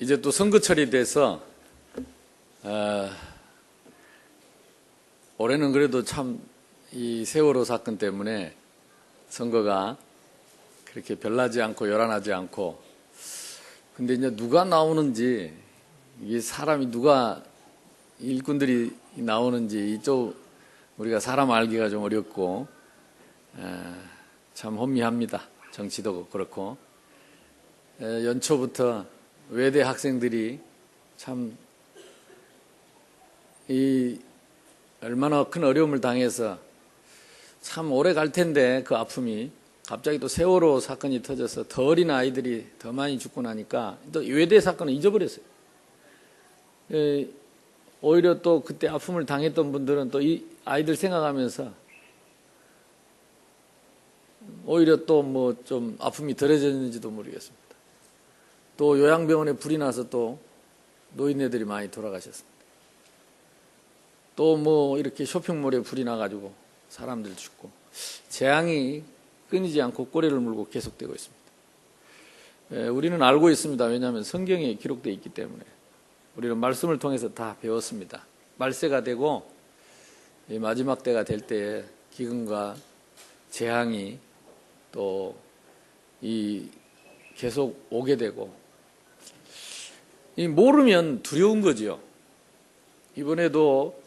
이제 또 선거철이 돼서 올해는 그래도 참 이 세월호 사건 때문에 선거가 그렇게 별나지 않고 요란하지 않고, 근데 이제 누가 나오는지, 이게 사람이 누가 일꾼들이 나오는지 이쪽 우리가 사람 알기가 좀 어렵고 참 혼미합니다. 정치도 그렇고. 연초부터 외대 학생들이 참 이 얼마나 큰 어려움을 당해서 참 오래 갈 텐데, 그 아픔이 갑자기 또 세월호 사건이 터져서 더 어린 아이들이 더 많이 죽고 나니까 또 외대 사건을 잊어버렸어요. 오히려 또 그때 아픔을 당했던 분들은 또 이 아이들 생각하면서 오히려 또 뭐 좀 아픔이 덜해졌는지도 모르겠습니다. 또 요양병원에 불이 나서 또 노인네들이 많이 돌아가셨습니다. 또 뭐 이렇게 쇼핑몰에 불이 나가지고 사람들 죽고, 재앙이 끊이지 않고 꼬리를 물고 계속되고 있습니다. 우리는 알고 있습니다. 왜냐하면 성경에 기록되어 있기 때문에. 우리는 말씀을 통해서 다 배웠습니다. 말세가 되고 마지막 때가 될 때에 기근과 재앙이 또 계속 오게 되고, 모르면 두려운 거지요. 이번에도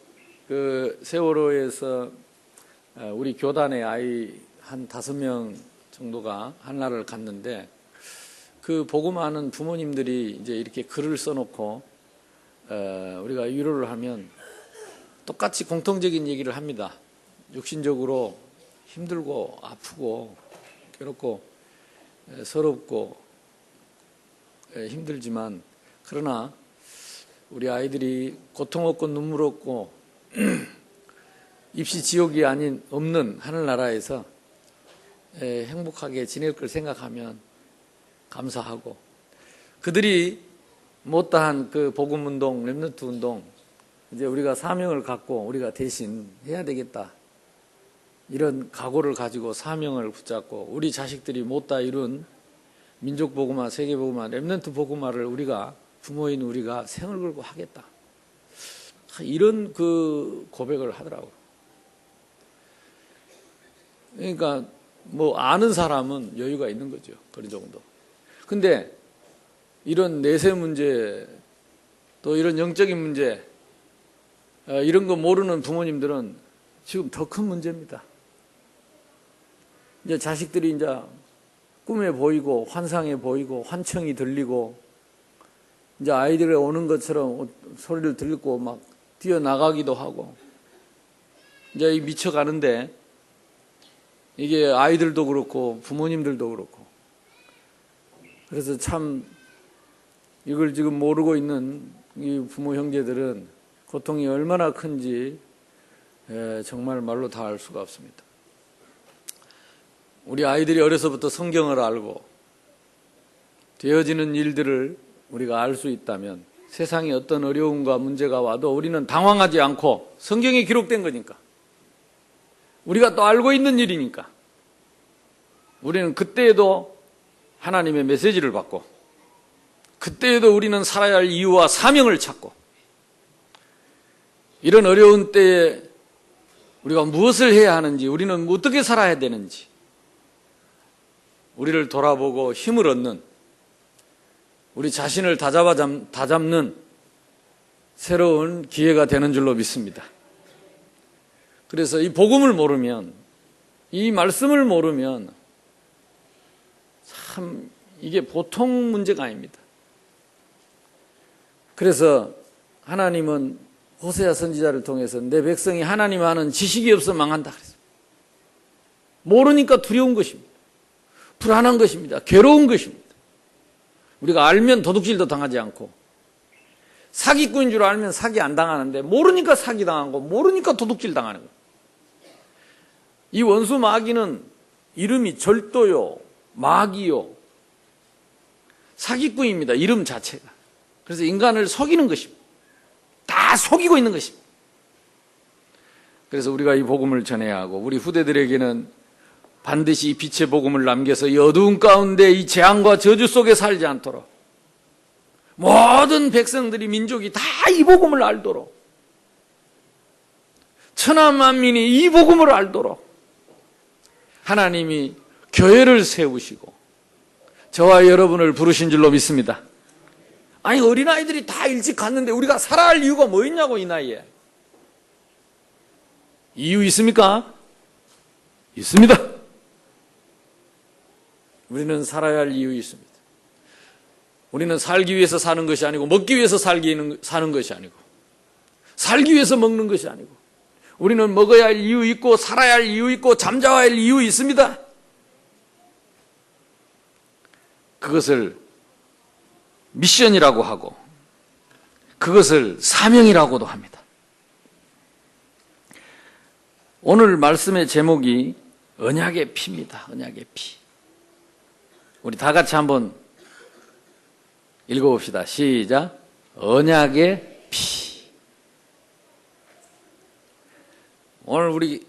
그 세월호에서 우리 교단의 아이 한 5명 정도가 한라를 갔는데, 그 복음하는 부모님들이 이제 이렇게 글을 써놓고 우리가 위로를 하면 똑같이 공통적인 얘기를 합니다. 육신적으로 힘들고 아프고 괴롭고 서럽고 힘들지만, 그러나 우리 아이들이 고통 없고 눈물 없고 입시 지옥이 없는 하늘나라에서 행복하게 지낼 걸 생각하면 감사하고, 그들이 못다한 그 복음운동, 렘넌트 운동, 이제 우리가 사명을 갖고 우리가 대신 해야 되겠다, 이런 각오를 가지고 사명을 붙잡고 우리 자식들이 못다 이룬 민족복음화, 세계복음화, 렘넌트 복음화를 우리가, 부모인 우리가 생을 걸고 하겠다, 이런 그 고백을 하더라고요. 그러니까 뭐 아는 사람은 여유가 있는 거죠. 그런 정도. 근데 이런 내세 문제, 또 이런 영적인 문제, 이런 거 모르는 부모님들은 지금 더 큰 문제입니다. 이제 자식들이 이제 꿈에 보이고 환상에 보이고 환청이 들리고, 이제 아이들이 오는 것처럼 소리를 듣고 막 뛰어나가기도 하고, 이제 미쳐가는데, 이게 아이들도 그렇고 부모님들도 그렇고, 그래서 참 이걸 지금 모르고 있는 이 부모 형제들은 고통이 얼마나 큰지 정말 말로 다 알 수가 없습니다. 우리 아이들이 어려서부터 성경을 알고 되어지는 일들을 우리가 알 수 있다면, 세상에 어떤 어려움과 문제가 와도 우리는 당황하지 않고, 성경에 기록된 거니까, 우리가 또 알고 있는 일이니까, 우리는 그때에도 하나님의 메시지를 받고, 그때에도 우리는 살아야 할 이유와 사명을 찾고, 이런 어려운 때에 우리가 무엇을 해야 하는지, 우리는 어떻게 살아야 되는지, 우리를 돌아보고 힘을 얻는, 우리 자신을 다잡는 새로운 기회가 되는 줄로 믿습니다. 그래서 이 복음을 모르면, 이 말씀을 모르면 참 이게 보통 문제가 아닙니다. 그래서 하나님은 호세아 선지자를 통해서 내 백성이 하나님 아는 지식이 없어 망한다 그랬습니다. 모르니까 두려운 것입니다. 불안한 것입니다. 괴로운 것입니다. 우리가 알면 도둑질도 당하지 않고, 사기꾼인 줄 알면 사기 안 당하는데 모르니까 사기 당하고 모르니까 도둑질 당하는 거예요. 이 원수 마귀는 이름이 절도요, 마귀요, 사기꾼입니다. 이름 자체가. 그래서 인간을 속이는 것입니다. 다 속이고 있는 것입니다. 그래서 우리가 이 복음을 전해야 하고, 우리 후대들에게는 반드시 이 빛의 복음을 남겨서 이 어두운 가운데 이 재앙과 저주 속에 살지 않도록 모든 백성들이 민족이 다 이 복음을 알도록 천하만민이 이 복음을 알도록 하나님이 교회를 세우시고 저와 여러분을 부르신 줄로 믿습니다. 아니 어린아이들이 다 일찍 갔는데 우리가 살아야 할 이유가 뭐 있냐고 이 나이에. 이유 있습니까? 있습니다. 우리는 살아야 할 이유 있습니다. 우리는 살기 위해서 사는 것이 아니고 먹기 위해서 사는 것이 아니고 살기 위해서 먹는 것이 아니고 우리는 먹어야 할 이유 있고 살아야 할 이유 있고 잠자야 할 이유 있습니다. 그것을 미션이라고 하고 그것을 사명이라고도 합니다. 오늘 말씀의 제목이 언약의 피입니다. 언약의 피. 우리 다 같이 한번 읽어봅시다. 시작. 언약의 피. 오늘 우리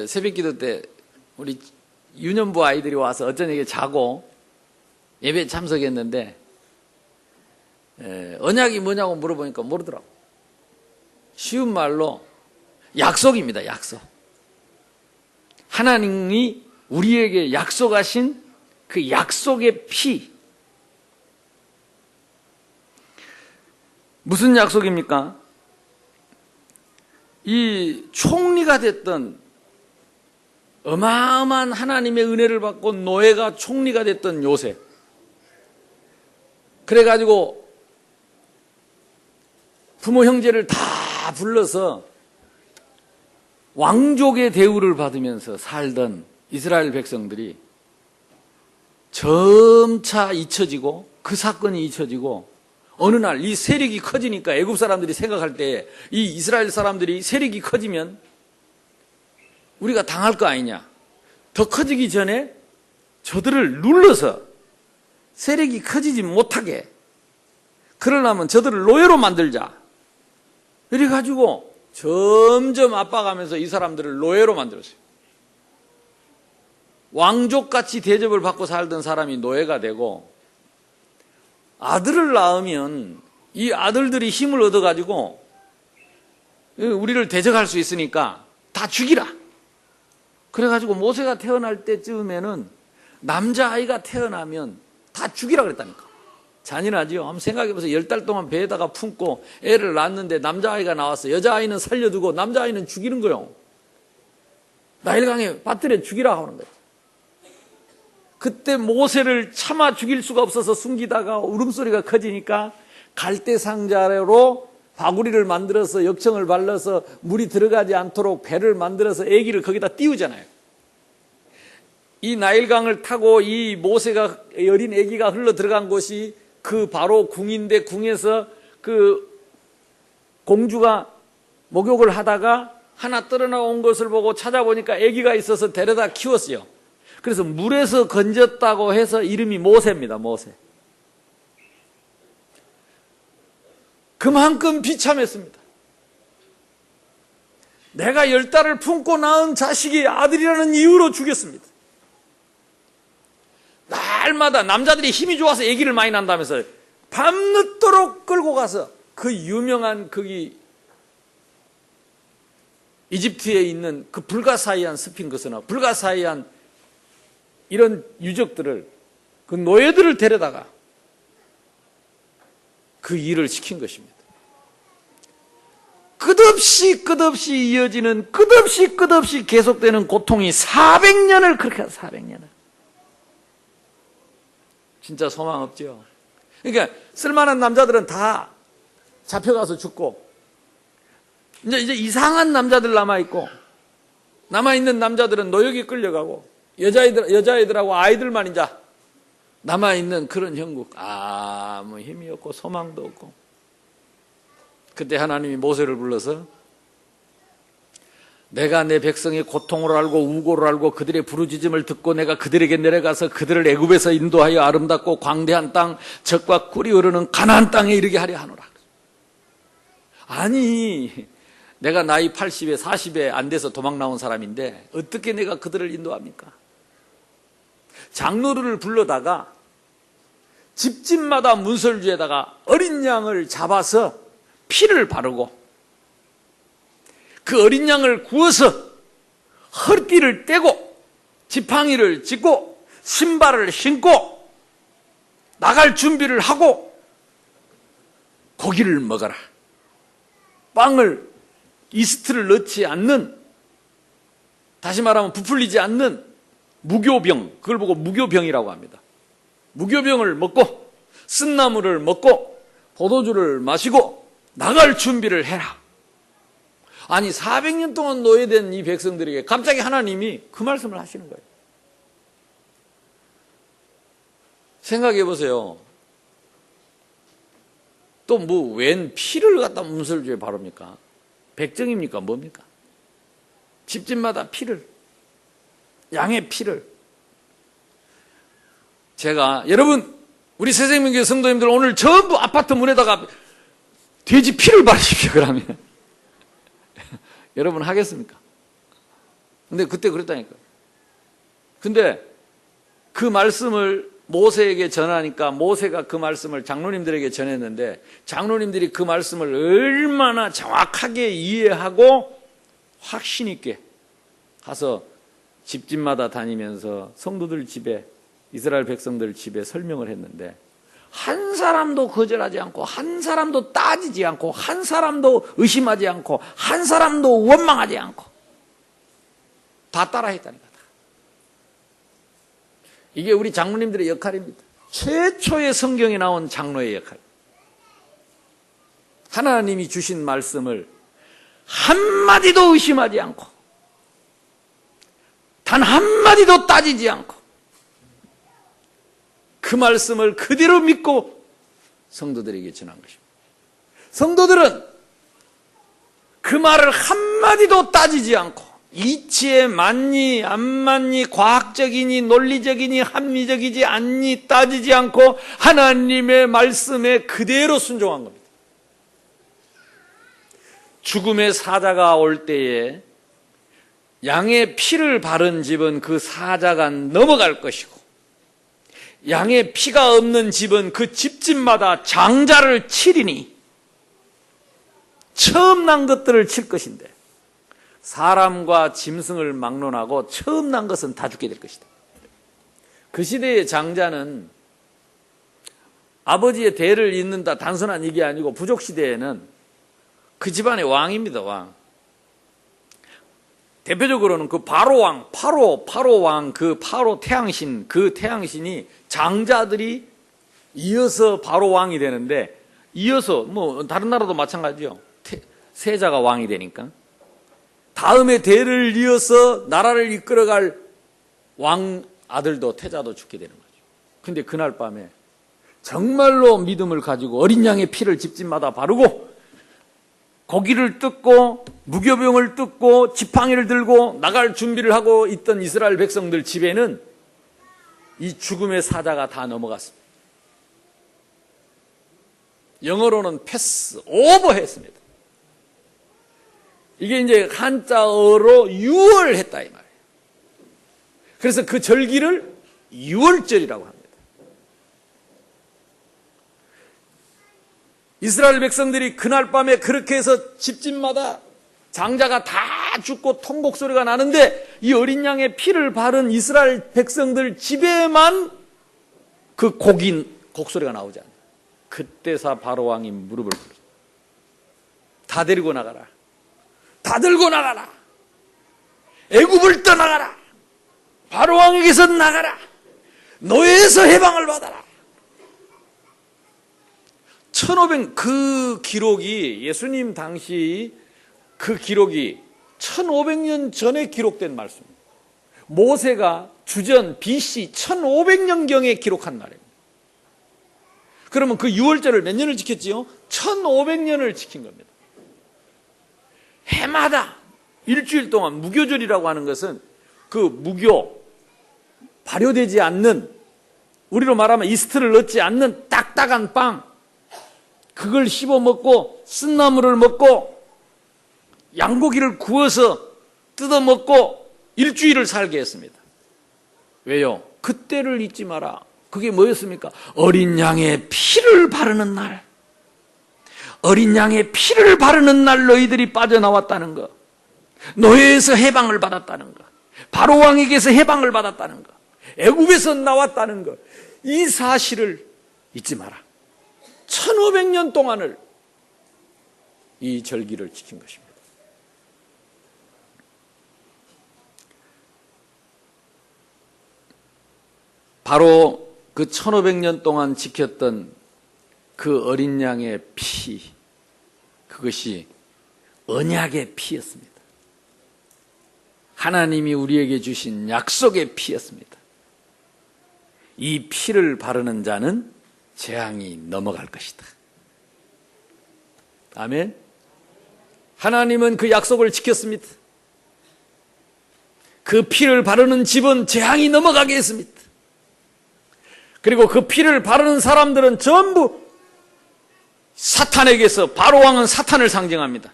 새벽기도 때 우리 유년부 아이들이 와서 어쩌니까 자고 예배에 참석했는데 언약이 뭐냐고 물어보니까 모르더라고. 쉬운 말로 약속입니다. 약속. 하나님이 우리에게 약속하신 그 약속의 피. 무슨 약속입니까? 이 총리가 됐던 어마어마한 하나님의 은혜를 받고 노예가 총리가 됐던 요셉. 그래가지고 부모 형제를 다 불러서 왕족의 대우를 받으면서 살던 이스라엘 백성들이 점차 잊혀지고 그 사건이 잊혀지고 어느 날 이 세력이 커지니까 애굽 사람들이 생각할 때 이 이스라엘 사람들이 세력이 커지면 우리가 당할 거 아니냐. 더 커지기 전에 저들을 눌러서 세력이 커지지 못하게 그러려면 저들을 노예로 만들자. 이래가지고 점점 압박하면서 이 사람들을 노예로 만들었어요. 왕족같이 대접을 받고 살던 사람이 노예가 되고 아들을 낳으면 이 아들들이 힘을 얻어가지고 우리를 대적할 수 있으니까 다 죽이라. 그래가지고 모세가 태어날 때쯤에는 남자아이가 태어나면 다 죽이라 그랬다니까. 잔인하지요. 한번 생각해보세요. 10달 동안 배에다가 품고 애를 낳았는데 남자아이가 나왔어. 여자아이는 살려두고 남자아이는 죽이는 거예요. 나일강에 빠뜨려 죽이라 하는 거예요. 그때 모세를 차마 죽일 수가 없어서 숨기다가 울음소리가 커지니까 갈대상자로 바구리를 만들어서 역청을 발라서 물이 들어가지 않도록 배를 만들어서 아기를 거기다 띄우잖아요. 이 나일강을 타고 이 모세가 어린 아기가 흘러 들어간 곳이 그 바로 궁인데 궁에서 그 공주가 목욕을 하다가 하나 떨어나온 것을 보고 찾아보니까 아기가 있어서 데려다 키웠어요. 그래서 물에서 건졌다고 해서 이름이 모세입니다. 모세. 그만큼 비참했습니다. 내가 10달을 품고 낳은 자식이 아들이라는 이유로 죽였습니다. 날마다 남자들이 힘이 좋아서 아기를 많이 낳는다면서 밤늦도록 끌고 가서 그 유명한 거기 이집트에 있는 그 불가사의한 스핑크스나 불가사의한 이런 유적들을 그 노예들을 데려다가 그 일을 시킨 것입니다. 끝없이 이어지는 끝없이 계속되는 고통이 400년을 그렇게 하죠. 400년을. 진짜 소망 없죠. 그러니까 쓸만한 남자들은 다 잡혀가서 죽고 이제 이상한 남자들 남아있고 남아있는 남자들은 노역에 끌려가고 여자애들하고 아이들만 이제 남아있는 그런 형국. 아무 힘이 없고 소망도 없고. 그때 하나님이 모세를 불러서 내가 내 백성의 고통을 알고 우고를 알고 그들의 부르짖음을 듣고 내가 그들에게 내려가서 그들을 애굽에서 인도하여 아름답고 광대한 땅 젖과 꿀이 흐르는 가나안 땅에 이르게 하려 하노라. 아니 내가 나이 80에 40에 안 돼서 도망 나온 사람인데 어떻게 내가 그들을 인도합니까? 장로를 불러다가 집집마다 문설주에다가 어린 양을 잡아서 피를 바르고 그 어린 양을 구워서 허리띠를 떼고 지팡이를 짚고 신발을 신고 나갈 준비를 하고 고기를 먹어라. 빵을 이스트를 넣지 않는, 다시 말하면 부풀리지 않는 무교병, 그걸 보고 무교병이라고 합니다. 무교병을 먹고 쓴나물을 먹고 포도주를 마시고 나갈 준비를 해라. 아니 400년 동안 노예된 이 백성들에게 갑자기 하나님이 그 말씀을 하시는 거예요. 생각해 보세요. 또 뭐 웬 피를 갖다 문설주에 바릅니까? 백정입니까? 뭡니까? 집집마다 피를, 양의 피를. 제가 여러분, 우리 새생명교회 성도님들 오늘 전부 아파트 문에다가 돼지 피를 바르십시오. 그러면 여러분 하겠습니까? 근데 그때 그랬다니까요. 근데 그 말씀을 모세에게 전하니까 모세가 그 말씀을 장로님들에게 전했는데 장로님들이 그 말씀을 얼마나 정확하게 이해하고 확신 있게 가서 집집마다 다니면서 성도들 집에, 이스라엘 백성들 집에 설명을 했는데 한 사람도 거절하지 않고 한 사람도 따지지 않고 한 사람도 의심하지 않고 한 사람도 원망하지 않고 다 따라했다니까. 이게 우리 장로님들의 역할입니다. 최초의 성경에 나온 장로의 역할. 하나님이 주신 말씀을 한마디도 의심하지 않고 단 한마디도 따지지 않고 그 말씀을 그대로 믿고 성도들에게 전한 것입니다. 성도들은 그 말을 한마디도 따지지 않고 이치에 맞니 안 맞니 과학적이니 논리적이니 합리적이지 않니 따지지 않고 하나님의 말씀에 그대로 순종한 겁니다. 죽음의 사자가 올 때에 양의 피를 바른 집은 그 사자가 넘어갈 것이고 양의 피가 없는 집은 그 집집마다 장자를 치리니 처음 난 것들을 칠 것인데 사람과 짐승을 막론하고 처음 난 것은 다 죽게 될 것이다. 그 시대의 장자는 아버지의 대를 잇는다 단순한 얘기 아니고 부족 시대에는 그 집안의 왕입니다. 왕. 대표적으로는 그 바로왕, 파로왕, 그 파로 태양신, 그 태양신이 장자들이 이어서 바로왕이 되는데 이어서 뭐 다른 나라도 마찬가지죠. 세자가 왕이 되니까 다음에 대를 이어서 나라를 이끌어갈 왕 아들도 태자도 죽게 되는 거죠. 근데 그날 밤에 정말로 믿음을 가지고 어린 양의 피를 집집마다 바르고 고기를 뜯고 무교병을 뜯고 지팡이를 들고 나갈 준비를 하고 있던 이스라엘 백성들 집에는 이 죽음의 사자가 다 넘어갔습니다. 영어로는 패스 오버 했습니다. 이게 이제 한자어로 유월했다 이 말이에요. 그래서 그 절기를 유월절이라고 합니다. 이스라엘 백성들이 그날 밤에 그렇게 해서 집집마다 장자가 다 죽고 통곡 소리가 나는데 이 어린 양의 피를 바른 이스라엘 백성들 집에만 그 곡소리가 나오지 않아요. 그때사 바로왕이 무릎을 꿇었어요. 다 데리고 나가라. 다 들고 나가라. 애굽을 떠나가라. 바로왕에게서 나가라. 노예에서 해방을 받아라. 그 기록이 예수님 당시 그 기록이 1500년 전에 기록된 말씀입니다. 모세가 주전 BC 1500년경에 기록한 말입니다. 그러면 그 유월절을 몇 년을 지켰지요? 1500년을 지킨 겁니다. 해마다 일주일 동안 무교절이라고 하는 것은 그 무교, 발효되지 않는, 우리로 말하면 이스트를 넣지 않는 딱딱한 빵, 그걸 씹어 먹고 쓴나물을 먹고 양고기를 구워서 뜯어 먹고 일주일을 살게 했습니다. 왜요? 그때를 잊지 마라. 그게 뭐였습니까? 어린 양의 피를 바르는 날. 어린 양의 피를 바르는 날 너희들이 빠져나왔다는 것. 노예에서 해방을 받았다는 것. 바로 왕에게서 해방을 받았다는 것. 애굽에서 나왔다는 것. 이 사실을 잊지 마라. 1500년 동안을 이 절기를 지킨 것입니다. 바로 그 1500년 동안 지켰던 그 어린 양의 피, 그것이 언약의 피였습니다. 하나님이 우리에게 주신 약속의 피였습니다. 이 피를 바르는 자는 재앙이 넘어갈 것이다. 아멘. 하나님은 그 약속을 지켰습니다. 그 피를 바르는 집은 재앙이 넘어가게 했습니다. 그리고 그 피를 바르는 사람들은 전부 사탄에게서, 바로왕은 사탄을 상징합니다.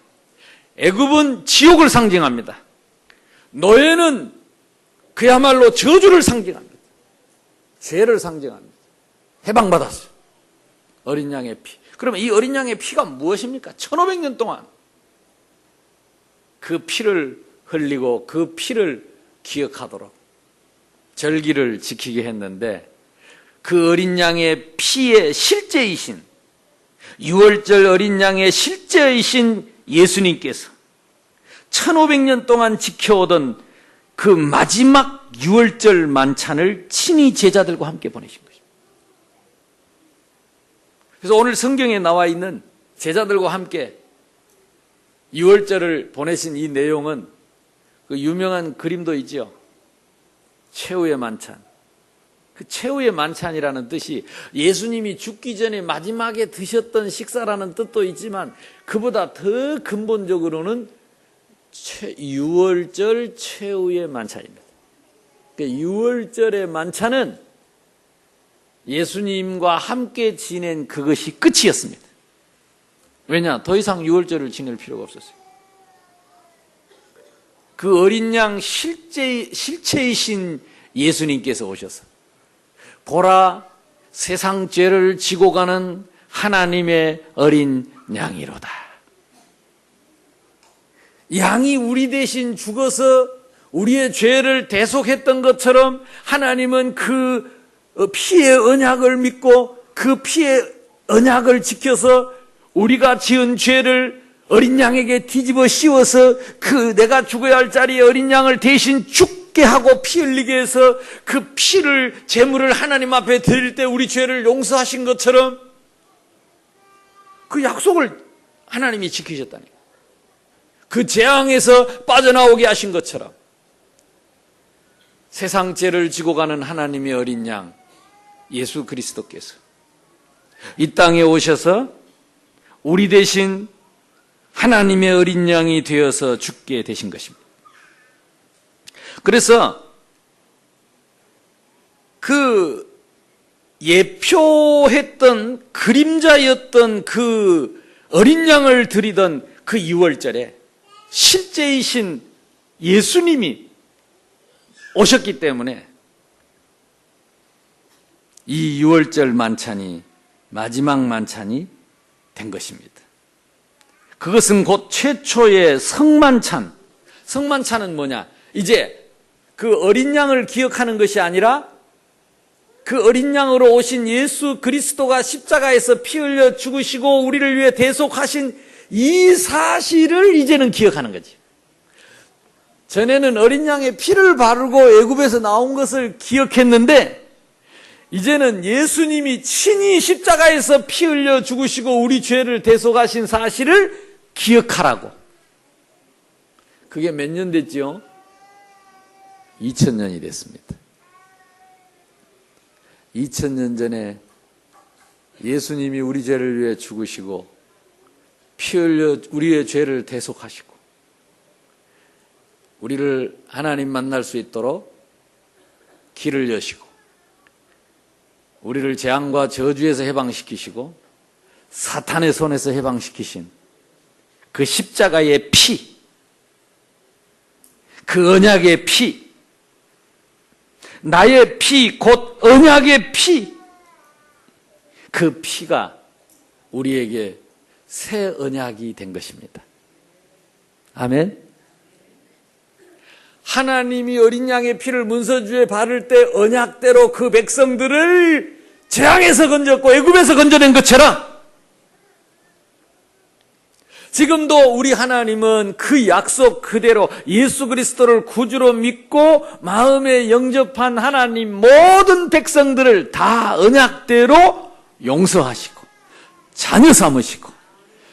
애굽은 지옥을 상징합니다. 노예는 그야말로 저주를 상징합니다. 죄를 상징합니다. 해방받았어요. 어린 양의 피. 그러면 이 어린 양의 피가 무엇입니까? 1500년 동안 그 피를 흘리고 그 피를 기억하도록 절기를 지키게 했는데, 그 어린 양의 피의 실제이신, 유월절 어린 양의 실제이신 예수님께서 1500년 동안 지켜오던 그 마지막 유월절 만찬을 친히 제자들과 함께 보내신 것입니다. 그래서 오늘 성경에 나와 있는 제자들과 함께 유월절을 보내신 이 내용은 그 유명한 그림도 있죠. 최후의 만찬. 그 최후의 만찬이라는 뜻이 예수님이 죽기 전에 마지막에 드셨던 식사라는 뜻도 있지만, 그보다 더 근본적으로는 유월절 최후의 만찬입니다. 유월절의 만찬은 예수님과 함께 지낸 그것이 끝이었습니다. 왜냐? 더 이상 유월절을 지낼 필요가 없었어요. 그 어린 양 실체이신 예수님께서 오셔서, 보라, 세상 죄를 지고 가는 하나님의 어린 양이로다. 양이 우리 대신 죽어서 우리의 죄를 대속했던 것처럼, 하나님은 그 피의 언약을 믿고 그 피의 언약을 지켜서 우리가 지은 죄를 어린 양에게 뒤집어 씌워서 그 내가 죽어야 할 자리에 어린 양을 대신 죽게 하고 피 흘리게 해서 그 피를, 제물을 하나님 앞에 드릴 때 우리 죄를 용서하신 것처럼 그 약속을 하나님이 지키셨다니, 그 재앙에서 빠져나오게 하신 것처럼 세상 죄를 지고 가는 하나님의 어린 양 예수 그리스도께서 이 땅에 오셔서 우리 대신 하나님의 어린 양이 되어서 죽게 되신 것입니다. 그래서 그 예표했던 그림자였던 그 어린 양을 드리던 그 유월절에 실제이신 예수님이 오셨기 때문에 이 유월절 만찬이 마지막 만찬이 된 것입니다. 그것은 곧 최초의 성만찬. 성만찬은 뭐냐? 이제 그 어린 양을 기억하는 것이 아니라 그 어린 양으로 오신 예수 그리스도가 십자가에서 피 흘려 죽으시고 우리를 위해 대속하신 이 사실을 이제는 기억하는 거지. 전에는 어린 양의 피를 바르고 애굽에서 나온 것을 기억했는데, 이제는 예수님이 친히 십자가에서 피 흘려 죽으시고 우리 죄를 대속하신 사실을 기억하라고. 그게 몇 년 됐죠? 2000년이 됐습니다. 2000년 전에 예수님이 우리 죄를 위해 죽으시고 피 흘려 우리의 죄를 대속하시고 우리를 하나님 만날 수 있도록 길을 여시고 우리를 재앙과 저주에서 해방시키시고 사탄의 손에서 해방시키신 그 십자가의 피, 그 언약의 피, 나의 피, 곧 언약의 피. 그 피가 우리에게 새 언약이 된 것입니다. 아멘. 하나님이 어린 양의 피를 문서주에 바를 때 언약대로 그 백성들을 재앙에서 건졌고 애굽에서 건져낸 것처럼 지금도 우리 하나님은 그 약속 그대로 예수 그리스도를 구주로 믿고 마음에 영접한 하나님 모든 백성들을 다 언약대로 용서하시고 자녀 삼으시고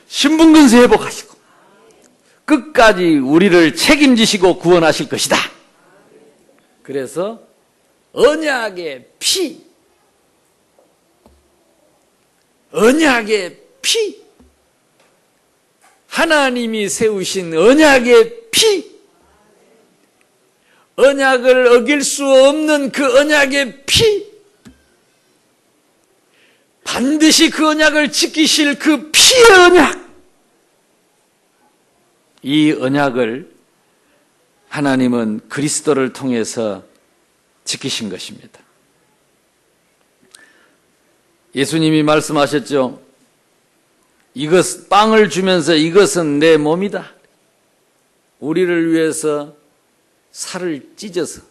신분근세 회복하시고 끝까지 우리를 책임지시고 구원하실 것이다. 그래서 언약의 피, 언약의 피, 하나님이 세우신 언약의 피, 언약을 어길 수 없는 그 언약의 피, 반드시 그 언약을 지키실 그 피의 언약, 이 언약을 하나님은 그리스도를 통해서 지키신 것입니다. 예수님이 말씀하셨죠. 이것 빵을 주면서 이것은 내 몸이다. 우리를 위해서 살을 찢어서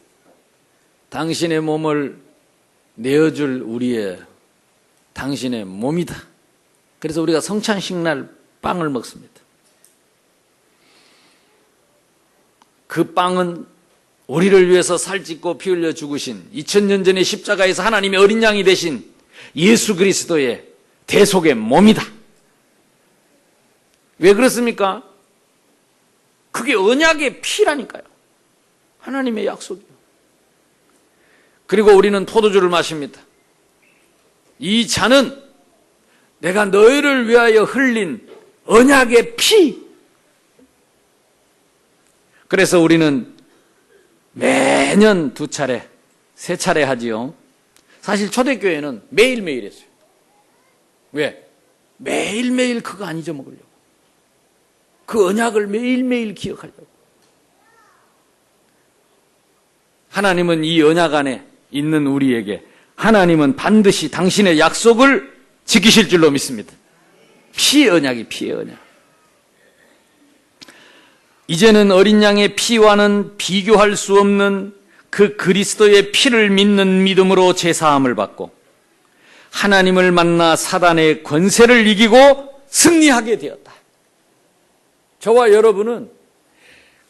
당신의 몸을 내어줄 우리의 당신의 몸이다. 그래서 우리가 성찬식 날 빵을 먹습니다. 그 빵은 우리를 위해서 살찢고 피 흘려 죽으신 2000년 전에 십자가에서 하나님의 어린 양이 되신 예수 그리스도의 대속의 몸이다. 왜 그렇습니까? 그게 언약의 피라니까요. 하나님의 약속이요. 그리고 우리는 포도주를 마십니다. 이 잔은 내가 너희를 위하여 흘린 언약의 피. 그래서 우리는 매년 2차례, 3차례 하지요. 사실 초대교회는 매일매일 했어요. 왜? 매일매일 그거 안 잊어먹으려고. 그 언약을 매일매일 기억하려고. 하나님은 이 언약 안에 있는 우리에게 하나님은 반드시 당신의 약속을 지키실 줄로 믿습니다. 피의 언약이 피의 언약. 이제는 어린 양의 피와는 비교할 수 없는 그 그리스도의 피를 믿는 믿음으로 제사함을 받고 하나님을 만나 사단의 권세를 이기고 승리하게 되었다. 저와 여러분은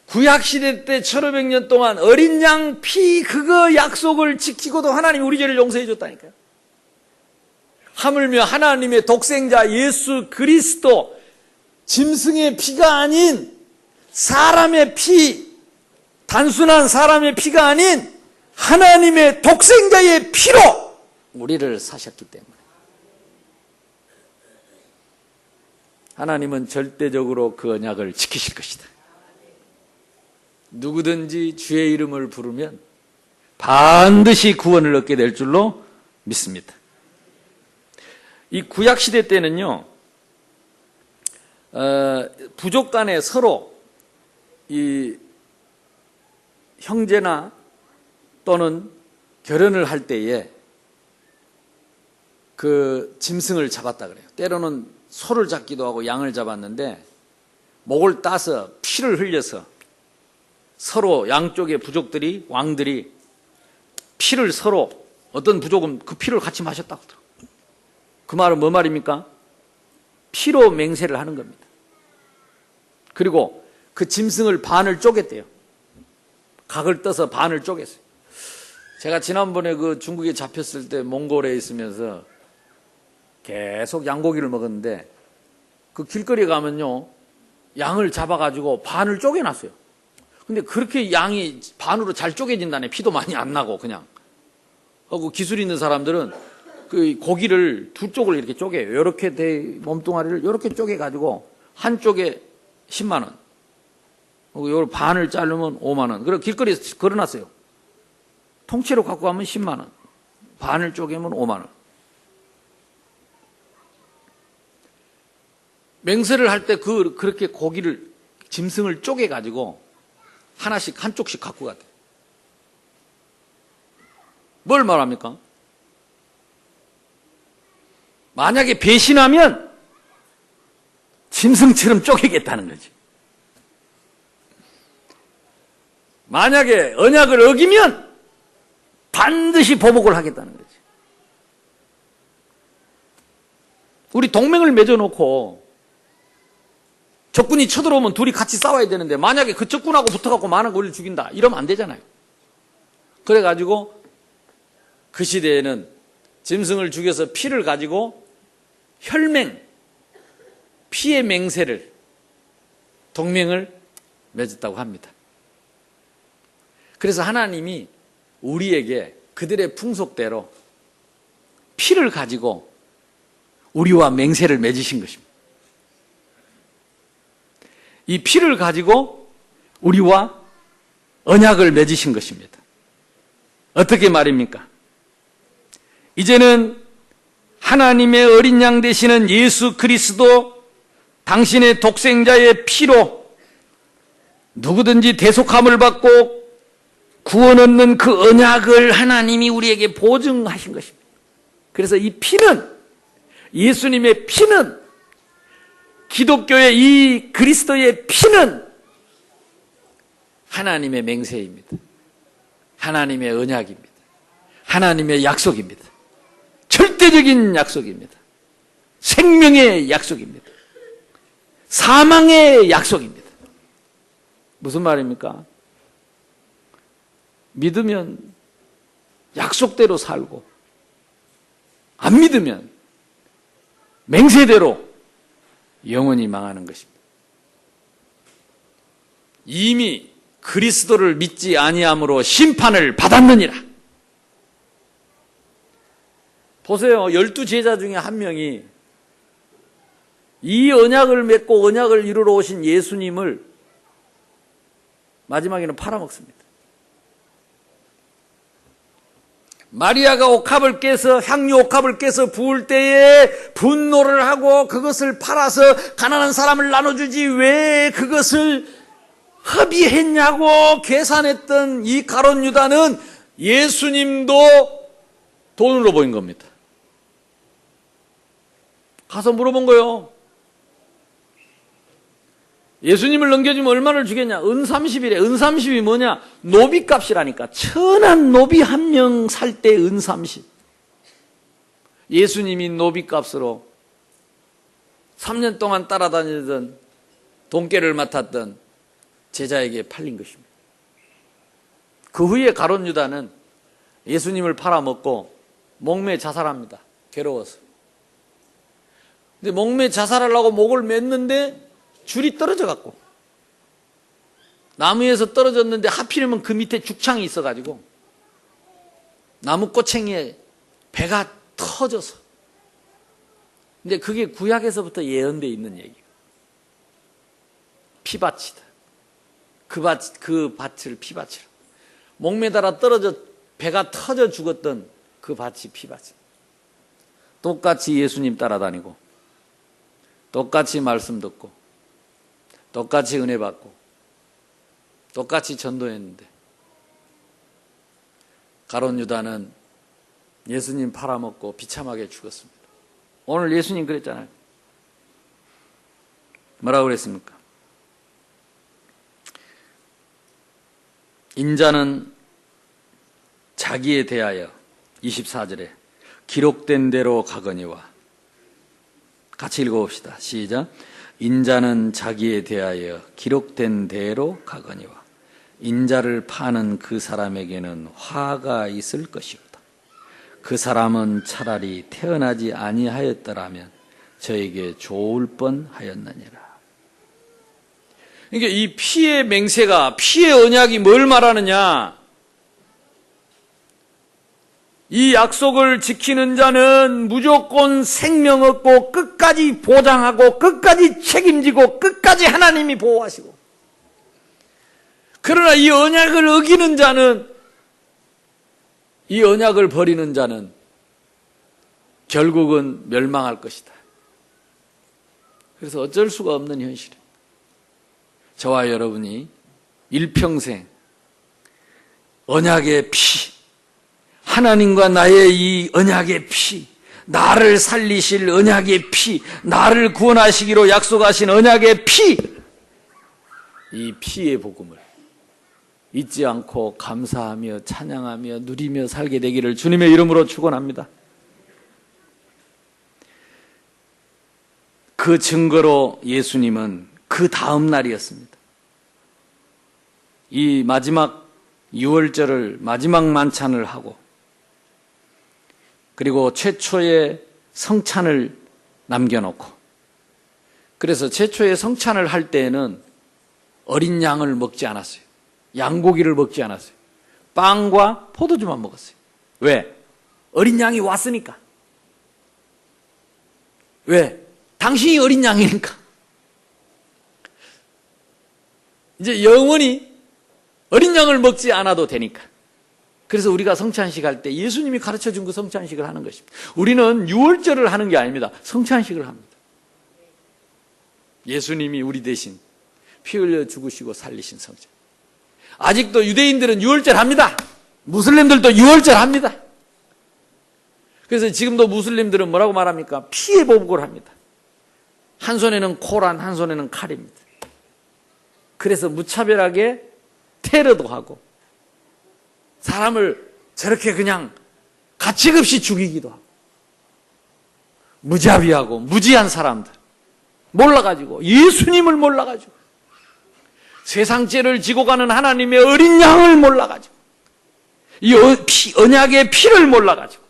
구약시대 때 1500년 동안 어린 양 피 그거 약속을 지키고도 하나님이 우리 죄를 용서해 줬다니까요. 하물며 하나님의 독생자 예수 그리스도 짐승의 피가 아닌 사람의 피, 단순한 사람의 피가 아닌 하나님의 독생자의 피로 우리를 사셨기 때문에 하나님은 절대적으로 그 언약을 지키실 것이다. 누구든지 주의 이름을 부르면 반드시 구원을 얻게 될 줄로 믿습니다. 이 구약시대 때는요, 부족 간에 서로 이 형제나 또는 결혼을 할 때에 그 짐승을 잡았다 그래요. 때로는 소를 잡기도 하고 양을 잡았는데 목을 따서 피를 흘려서 서로 양쪽의 부족들이 왕들이 피를 서로 어떤 부족은 그 피를 같이 마셨다고 하더라고요. 그 말은 뭐 말입니까? 피로 맹세를 하는 겁니다. 그리고 그 짐승을 반을 쪼갰대요. 각을 떠서 반을 쪼갰어요. 제가 지난번에 그 중국에 잡혔을 때 몽골에 있으면서 계속 양고기를 먹었는데 그 길거리에 가면요 양을 잡아가지고 반을 쪼개놨어요. 근데 그렇게 양이 반으로 잘 쪼개진다네. 피도 많이 안 나고 그냥. 하고 기술 있는 사람들은 그 고기를 두 쪽을 이렇게 쪼개요. 이렇게 몸뚱아리를 이렇게 쪼개가지고 한쪽에 10만 원. 요 반을 자르면 5만 원. 그리고 길거리에 걸어놨어요. 통째로 갖고 가면 10만 원. 반을 쪼개면 5만 원. 맹세를 할 때 그렇게 고기를 짐승을 쪼개가지고 하나씩 한쪽씩 갖고 갔대요. 뭘 말합니까? 만약에 배신하면 짐승처럼 쪼개겠다는 거지. 만약에 언약을 어기면 반드시 보복을 하겠다는 거지. 우리 동맹을 맺어놓고 적군이 쳐들어오면 둘이 같이 싸워야 되는데 만약에 그 적군하고 붙어갖고 많은 걸 죽인다 이러면 안 되잖아요. 그래가지고 그 시대에는 짐승을 죽여서 피를 가지고 혈맹, 피의 맹세를, 동맹을 맺었다고 합니다. 그래서 하나님이 우리에게 그들의 풍속대로 피를 가지고 우리와 맹세를 맺으신 것입니다. 이 피를 가지고 우리와 언약을 맺으신 것입니다. 어떻게 말입니까? 이제는 하나님의 어린 양 되시는 예수 그리스도 당신의 독생자의 피로 누구든지 대속함을 받고 구원 얻는 그 언약을 하나님이 우리에게 보증하신 것입니다. 그래서 이 피는, 예수님의 피는, 기독교의 이 그리스도의 피는 하나님의 맹세입니다. 하나님의 언약입니다. 하나님의 약속입니다. 절대적인 약속입니다. 생명의 약속입니다. 사망의 약속입니다. 무슨 말입니까? 믿으면 약속대로 살고 안 믿으면 맹세대로 영원히 망하는 것입니다. 이미 그리스도를 믿지 아니함으로 심판을 받았느니라. 보세요. 12제자 중에 한 명이 이 언약을 맺고 언약을 이루러 오신 예수님을 마지막에는 팔아먹습니다. 마리아가 옥합을 깨서 향유 옥합을 깨서 부을 때에 분노를 하고 그것을 팔아서 가난한 사람을 나눠주지 왜 그것을 합의했냐고 계산했던 이 가룟 유다는 예수님도 돈으로 보인 겁니다. 가서 물어본 거예요. 예수님을 넘겨주면 얼마를 주겠냐? 은 30이래. 은 30이 뭐냐? 노비값이라니까. 천한 노비 한 명 살 때 은 30. 예수님이 노비값으로 3년 동안 따라다니던 돈깨를 맡았던 제자에게 팔린 것입니다. 그 후에 가룟 유다는 예수님을 팔아먹고 목매 자살합니다. 괴로워서. 근데 목매 자살하려고 목을 맸는데 줄이 떨어져 갖고 나무에서 떨어졌는데 하필이면 그 밑에 죽창이 있어가지고 나무 꼬챙이에 배가 터져서. 근데 그게 구약에서부터 예언되어 있는 얘기예요. 피밭이다. 그 밭을 피밭이라. 목매달아 떨어져 배가 터져 죽었던 그 밭이 피밭이다. 똑같이 예수님 따라다니고 똑같이 말씀 듣고 똑같이 은혜 받고 똑같이 전도했는데 가룟 유다는 예수님 팔아먹고 비참하게 죽었습니다. 오늘 예수님 그랬잖아요. 뭐라고 그랬습니까? 인자는 자기에 대하여 24절에 기록된 대로 가거니와. 같이 읽어봅시다. 시작. 인자는 자기에 대하여 기록된 대로 가거니와 인자를 파는 그 사람에게는 화가 있을 것이로다. 그 사람은 차라리 태어나지 아니하였더라면 저에게 좋을 뻔하였느니라. 그러니까 이 피의 맹세가, 피의 언약이 뭘 말하느냐? 이 약속을 지키는 자는 무조건 생명 얻고 끝까지 보장하고 끝까지 책임지고 끝까지 하나님이 보호하시고, 그러나 이 언약을 어기는 자는, 이 언약을 버리는 자는 결국은 멸망할 것이다. 그래서 어쩔 수가 없는 현실입니다. 저와 여러분이 일평생 언약의 피, 하나님과 나의 이 언약의 피, 나를 살리실 언약의 피, 나를 구원하시기로 약속하신 언약의 피, 이 피의 복음을 잊지 않고 감사하며 찬양하며 누리며 살게 되기를 주님의 이름으로 축원합니다. 그 증거로 예수님은 그 다음 날이었습니다. 이 마지막 유월절을 마지막 만찬을 하고 그리고 최초의 성찬을 남겨놓고 그래서 최초의 성찬을 할 때에는 어린 양을 먹지 않았어요. 양고기를 먹지 않았어요. 빵과 포도주만 먹었어요. 왜? 어린 양이 왔으니까. 왜? 당신이 어린 양이니까. 이제 영원히 어린 양을 먹지 않아도 되니까. 그래서 우리가 성찬식 할 때 예수님이 가르쳐준 그 성찬식을 하는 것입니다. 우리는 유월절을 하는 게 아닙니다. 성찬식을 합니다. 예수님이 우리 대신 피 흘려 죽으시고 살리신 성찬. 아직도 유대인들은 유월절 합니다. 무슬림들도 유월절 합니다. 그래서 지금도 무슬림들은 뭐라고 말합니까? 피의 보복을 합니다. 한 손에는 코란, 한 손에는 칼입니다. 그래서 무차별하게 테러도 하고 사람을 저렇게 그냥 가책 없이 죽이기도 하고 무자비하고 무지한 사람들 몰라가지고 예수님을 몰라가지고 세상 죄를 지고 가는 하나님의 어린 양을 몰라가지고 이 언약의 피를 몰라가지고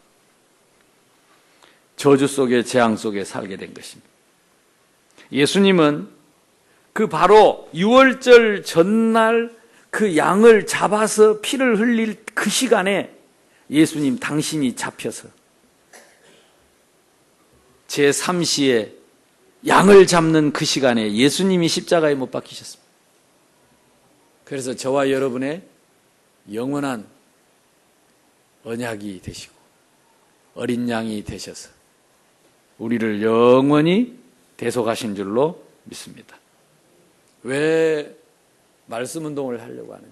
저주 속에 재앙 속에 살게 된 것입니다. 예수님은 그 바로 유월절 전날 그 양을 잡아서 피를 흘릴 그 시간에 예수님 당신이 잡혀서 제3시에 양을 잡는 그 시간에 예수님이 십자가에 못 박히셨습니다. 그래서 저와 여러분의 영원한 언약이 되시고 어린 양이 되셔서 우리를 영원히 대속하신 줄로 믿습니다. 왜 말씀 운동을 하려고 하느냐?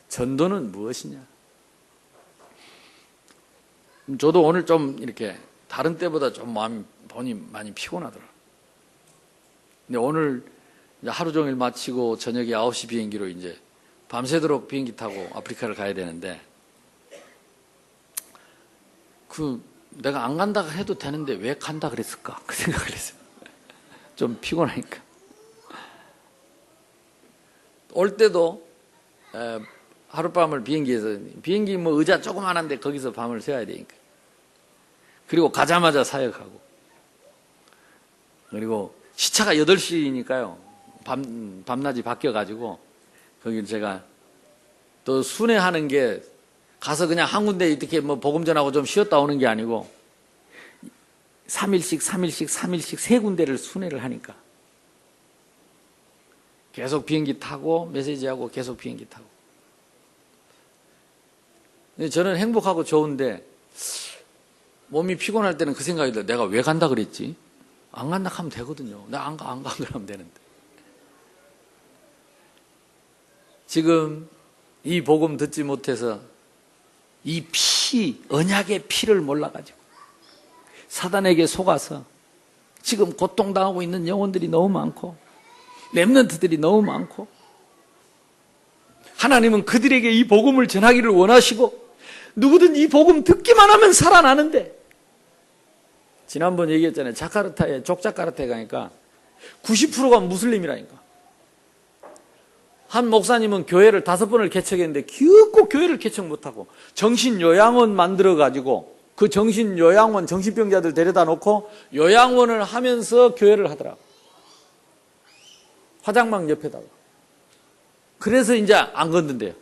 전도는 무엇이냐? 저도 오늘 좀 이렇게 다른 때보다 좀 본이 많이 피곤하더라고요. 근데 오늘 이제 하루 종일 마치고 저녁에 9시 비행기로 이제 밤새도록 비행기 타고 아프리카를 가야 되는데 내가 안 간다 해도 되는데 왜 간다 그랬을까? 그 생각을 했어요. 좀 피곤하니까. 올 때도 하룻밤을 비행기에서 비행기 뭐 의자 조그만한데 거기서 밤을 새야 되니까. 그리고 가자마자 사역하고 그리고 시차가 8시니까요. 밤낮이 바뀌어가지고 거기 제가 또 순회하는 게 가서 그냥 한 군데 이렇게 뭐 복음 전하고 좀 쉬었다 오는 게 아니고 3일씩 3군데를 순회를 하니까 계속 비행기 타고 메시지하고 계속 비행기 타고. 근데 저는 행복하고 좋은데 몸이 피곤할 때는 그 생각이 들어요. 내가 왜 간다 그랬지? 안 간다 하면 되거든요. 나 안 가 그러면 되는데. 지금 이 복음 듣지 못해서 이 언약의 피를 몰라가지고 사단에게 속아서 지금 고통당하고 있는 영혼들이 너무 많고 렘넌트들이 너무 많고 하나님은 그들에게 이 복음을 전하기를 원하시고 누구든 이 복음 듣기만 하면 살아나는데 지난번 얘기했잖아요. 자카르타에 족자카르타에 가니까 90%가 무슬림이라니까. 한 목사님은 교회를 5번을 개척했는데 결코 교회를 개척 못하고 정신요양원 만들어가지고 그 정신요양원 정신병자들 데려다 놓고 요양원을 하면서 교회를 하더라고. 화장방 옆에다가. 그래서 이제 안 건든대요.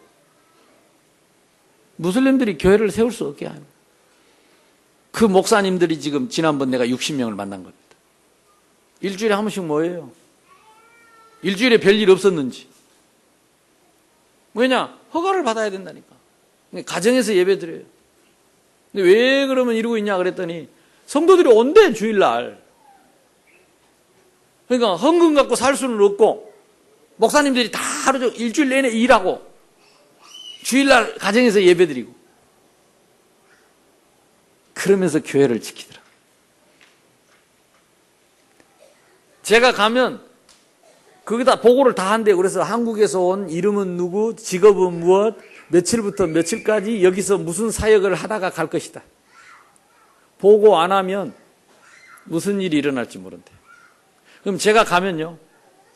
무슬림들이 교회를 세울 수 없게 하는. 그 목사님들이 지금 지난번 내가 60명을 만난 겁니다. 일주일에 한 번씩 모여요. 일주일에 별일 없었는지. 왜냐? 허가를 받아야 된다니까. 가정에서 예배 드려요. 근데 왜 그러면 이러고 있냐 그랬더니 성도들이 온대 주일날. 그러니까 헌금 갖고 살 수는 없고 목사님들이 다 하루 종일 일주일 내내 일하고 주일날 가정에서 예배 드리고 그러면서 교회를 지키더라. 제가 가면 거기다 보고를 다 한대요. 그래서 한국에서 온, 이름은 누구, 직업은 무엇, 며칠부터 며칠까지 여기서 무슨 사역을 하다가 갈 것이다. 보고 안 하면 무슨 일이 일어날지 모른대. 그럼 제가 가면요,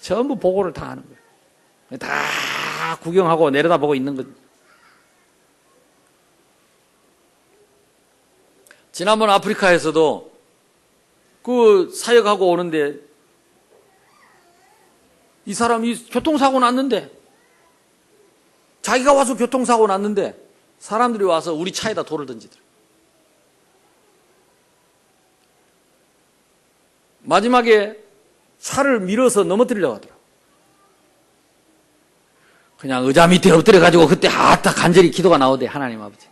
전부 보고를 다 하는 거예요. 다 구경하고 내려다보고 있는 거죠. 지난번 아프리카에서도 그 사역하고 오는데 이 사람이 교통사고 났는데, 자기가 와서 교통사고 났는데 사람들이 와서 우리 차에다 돌을 던지더라. 마지막에 차를 밀어서 넘어뜨리려고 하더라. 그냥 의자 밑에 엎드려가지고 그때 아따 간절히 기도가 나오대. 하나님 아버지.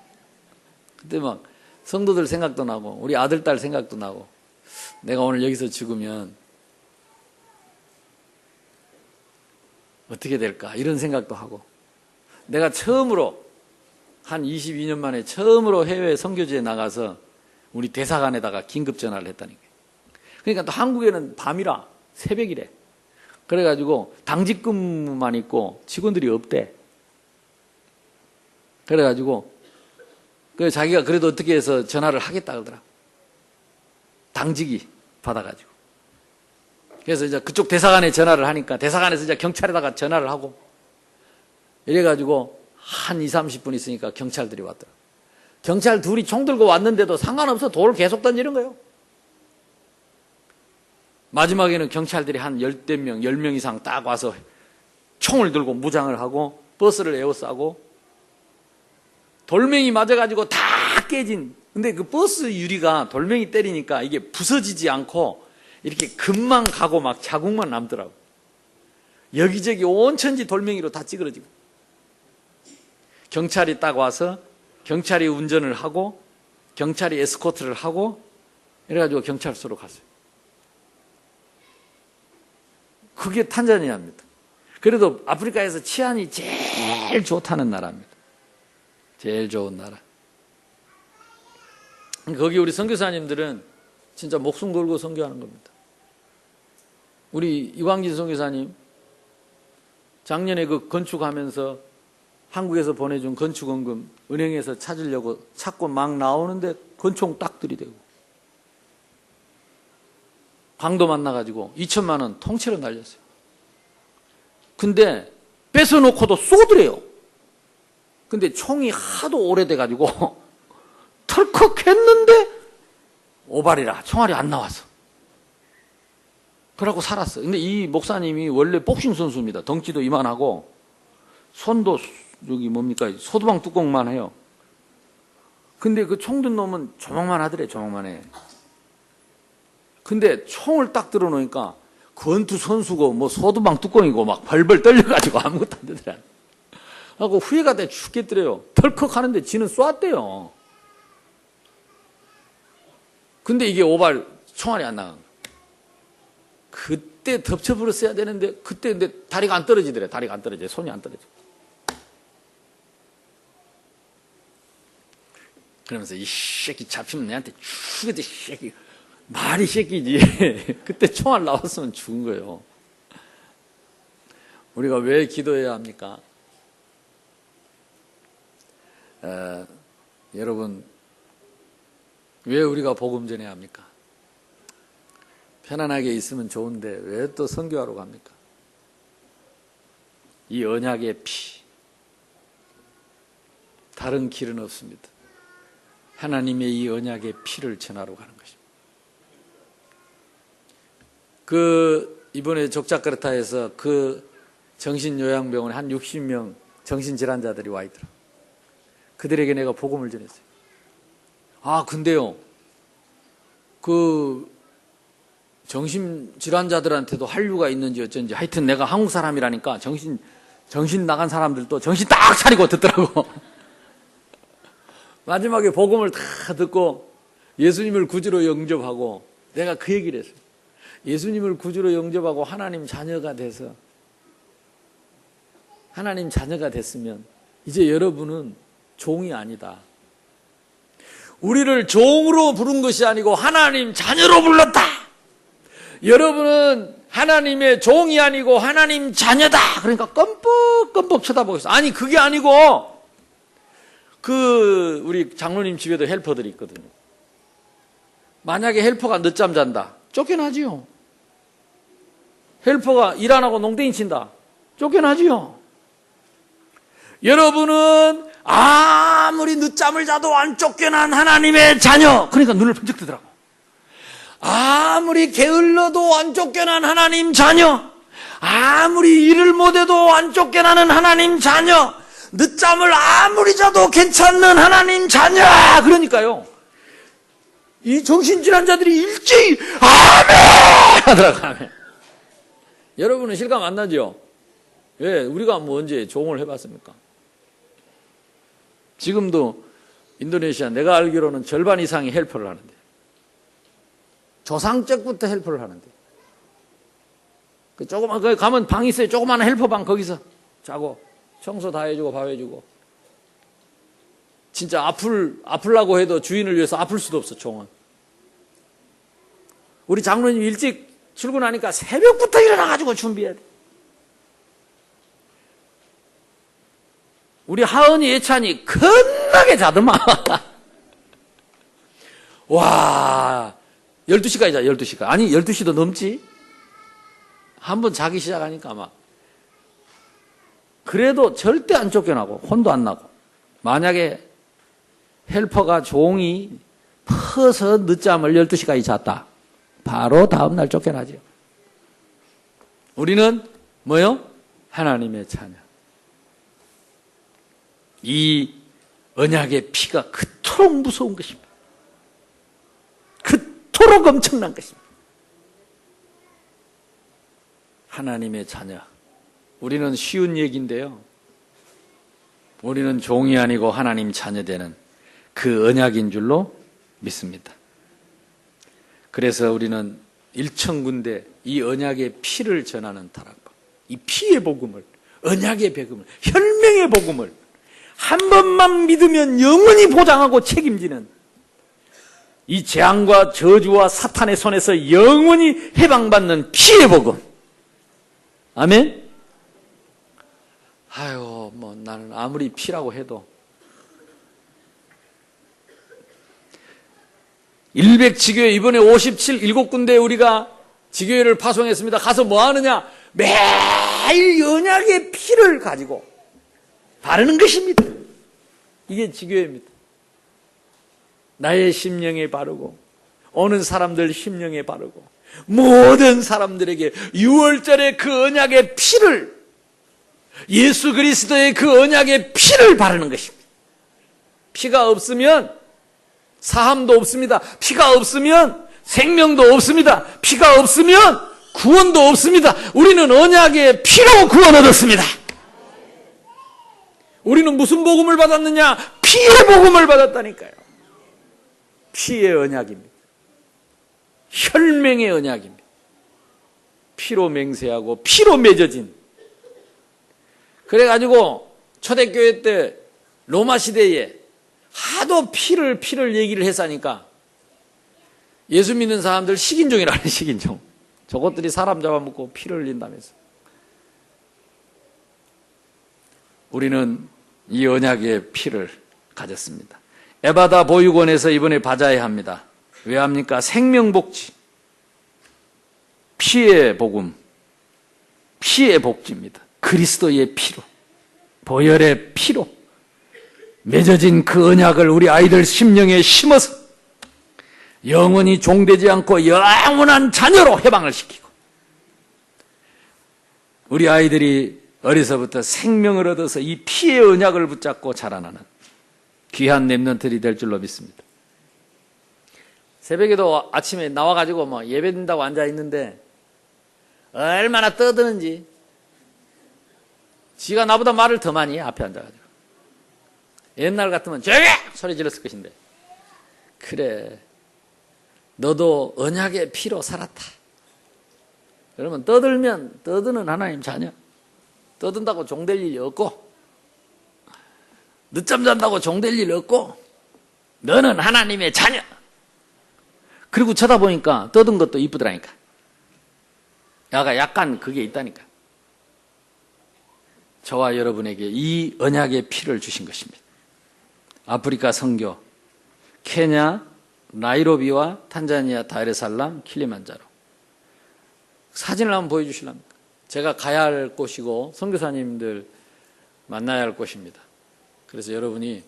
그때 막 성도들 생각도 나고 우리 아들 딸 생각도 나고, 내가 오늘 여기서 죽으면 어떻게 될까 이런 생각도 하고, 내가 처음으로 한 22년 만에 처음으로 해외 선교지에 나가서 우리 대사관에다가 긴급 전화를 했다니까. 그러니까 또 한국에는 밤이라 새벽이래. 그래가지고 당직 근무만 있고 직원들이 없대. 그래가지고 자기가 그래도 어떻게 해서 전화를 하겠다 그러더라. 당직이 받아가지고. 그래서 이제 그쪽 대사관에 전화를 하니까 대사관에서 이제 경찰에다가 전화를 하고, 이래가지고 한 20, 30분 있으니까 경찰들이 왔더라. 경찰 둘이 총 들고 왔는데도 상관없어 돌을 계속 던지는 거예요. 마지막에는 경찰들이 한 10명, 10명 이상 딱 와서 총을 들고 무장을 하고 버스를 에워싸고, 돌멩이 맞아가지고 다 깨진, 근데 그 버스 유리가 돌멩이 때리니까 이게 부서지지 않고 이렇게 금만 가고 막 자국만 남더라고. 여기저기 온 천지 돌멩이로 다 찌그러지고. 경찰이 딱 와서 경찰이 운전을 하고 경찰이 에스코트를 하고 이래가지고 경찰서로 갔어요. 그게 탄자니아입니다. 그래도 아프리카에서 치안이 제일 좋다는 나라입니다. 제일 좋은 나라. 거기 우리 선교사님들은 진짜 목숨 걸고 선교하는 겁니다. 우리 이광진 선교사님 작년에 그 건축하면서 한국에서 보내준 건축원금 은행에서 찾으려고 찾고 막 나오는데 권총 딱 들이대고, 강도 만나가지고 2천만 원 통째로 날렸어요. 근데 뺏어놓고도 쏘더래요. 근데 총이 하도 오래돼가지고 털컥 했는데 오발이라 총알이 안 나와서 그러고 살았어. 근데 이 목사님이 원래 복싱 선수입니다. 덩치도 이만하고 손도 여기 뭡니까 소두방 뚜껑만 해요. 근데 그 총 든 놈은 조망만 하더래. 조망만 해. 근데 총을 딱 들어놓으니까 권투 선수고 뭐 소두방 뚜껑이고 막 벌벌 떨려가지고 아무것도 안 되더라. 하고 후회가 돼 죽겠더래요. 덜컥 하는데 지는 쏘았대요. 근데 이게 오발 총알이 안 나간 거야. 그때 덮쳐버렸어야 되는데 그때 근데 다리가 안 떨어지더래. 다리가 안 떨어져. 손이 안 떨어져. 그러면서 이 새끼 잡히면 내한테 죽여도 새끼 말이 새끼지. 그때 총알 나왔으면 죽은 거예요. 우리가 왜 기도해야 합니까? 여러분, 왜 우리가 복음 전해야 합니까? 편안하게 있으면 좋은데 왜 또 선교하러 갑니까? 이 언약의 피, 다른 길은 없습니다. 하나님의 이 언약의 피를 전하러 가는 것입니다. 이번에 족자카르타에서 그 정신요양병원에 한 60명 정신질환자들이 와 있더라. 그들에게 내가 복음을 전했어요. 아, 근데요, 그 정신질환자들한테도 한류가 있는지 어쩐지 하여튼 내가 한국 사람이라니까 정신 나간 사람들도 정신 딱 차리고 듣더라고. 마지막에 복음을 다 듣고 예수님을 구주로 영접하고, 내가 그 얘기를 했어요. 예수님을 구주로 영접하고 하나님 자녀가 돼서, 하나님 자녀가 됐으면 이제 여러분은 종이 아니다. 우리를 종으로 부른 것이 아니고 하나님 자녀로 불렀다. 여러분은 하나님의 종이 아니고 하나님 자녀다. 그러니까 껌뻑껌뻑 쳐다보고 있어. 아니 그게 아니고 우리 장로님 집에도 헬퍼들이 있거든요. 만약에 헬퍼가 늦잠 잔다. 쫓겨나지요. 헬퍼가 일 안 하고 농땡이 친다. 쫓겨나지요. 여러분은 아무리 늦잠을 자도 안 쫓겨난 하나님의 자녀. 그러니까 눈을 번쩍 뜨더라고. 아무리 게을러도 안 쫓겨난 하나님 자녀. 아무리 일을 못해도 안 쫓겨나는 하나님 자녀. 늦잠을 아무리 자도 괜찮는 하나님 자녀. 그러니까요, 이 정신질환자들이 일제히 아멘 하더라고. 아멘. 여러분은 실감 안 나죠? 왜? 우리가 뭐 언제 종을 해봤습니까? 지금도 인도네시아 내가 알기로는 절반 이상이 헬퍼를 하는데, 조상적부터 헬퍼를 하는데, 거기 가면 방 있어요. 조그마한 헬퍼방. 거기서 자고 청소 다 해주고 밥 해주고. 진짜 아플라고 해도 주인을 위해서 아플 수도 없어. 종은. 우리 장로님 일찍 출근하니까 새벽부터 일어나가지고 준비해야 돼. 우리 하은이 예찬이 겁나게 자더만. 와, 12시까지 자. 12시까지. 아니 12시도 넘지. 한번 자기 시작하니까 막. 그래도 절대 안 쫓겨나고 혼도 안 나고. 만약에 헬퍼가 종이 퍼서 늦잠을 12시까지 잤다. 바로 다음날 쫓겨나죠. 우리는 뭐요? 하나님의 자녀. 이 언약의 피가 그토록 무서운 것입니다. 그토록 엄청난 것입니다. 하나님의 자녀. 우리는 쉬운 얘기인데요, 우리는 종이 아니고 하나님 자녀 되는 그 언약인 줄로 믿습니다. 그래서 우리는 일천군데 이 언약의 피를 전하는 다락방, 이 피의 복음을, 언약의 복음을, 혈맹의 복음을 한 번만 믿으면 영원히 보장하고 책임지는 이 재앙과 저주와 사탄의 손에서 영원히 해방받는 피의 복음. 아멘? 아유, 뭐 나는 아무리 피라고 해도 100지교회 이번에 57군데 우리가 지교회를 파송했습니다. 가서 뭐 하느냐? 매일 언약의 피를 가지고 바르는 것입니다. 이게 지교회입니다. 나의 심령에 바르고 오는 사람들 심령에 바르고 모든 사람들에게 6월절에 그 언약의 피를, 예수 그리스도의 그 언약의 피를 바르는 것입니다. 피가 없으면 사함도 없습니다. 피가 없으면 생명도 없습니다. 피가 없으면 구원도 없습니다. 우리는 언약의 피로 구원 얻었습니다. 우리는 무슨 복음을 받았느냐? 피의 복음을 받았다니까요. 피의 언약입니다. 혈맹의 언약입니다. 피로 맹세하고 피로 맺어진. 그래가지고 초대교회 때 로마 시대에 하도 피를 얘기를 했으니까 예수 믿는 사람들 식인종이라는 식인종. 저것들이 사람 잡아먹고 피를 흘린다면서. 우리는 이 언약의 피를 가졌습니다. 에바다 보육원에서 이번에 바자회 합니다. 왜 합니까? 생명복지. 피의 복음. 피의 복지입니다. 그리스도의 피로, 보혈의 피로 맺어진 그 언약을 우리 아이들 심령에 심어서 영원히 종되지 않고 영원한 자녀로 해방을 시키고, 우리 아이들이 어려서부터 생명을 얻어서 이 피의 언약을 붙잡고 자라나는 귀한 렘넌트들이 될 줄로 믿습니다. 새벽에도 아침에 나와가지고 뭐 예배 드린다고 앉아있는데 얼마나 떠드는지. 지가 나보다 말을 더 많이 해, 앞에 앉아가지고. 옛날 같으면 조용히 소리 질렀을 것인데. 그래, 너도 언약의 피로 살았다. 그러면 떠들면 떠드는 하나님 자녀. 떠든다고 종될 일이 없고, 늦잠 잔다고 종될 일이 없고, 너는 하나님의 자녀. 그리고 쳐다보니까 떠든 것도 이쁘더라니까. 약간 그게 있다니까. 저와 여러분에게 이 언약의 피를 주신 것입니다. 아프리카 선교, 케냐, 나이로비와 탄자니아, 다르살람, 킬리만자로. 사진을 한번 보여주실랍니까? 제가 가야 할 곳이고 선교사님들 만나야 할 곳입니다. 그래서 여러분이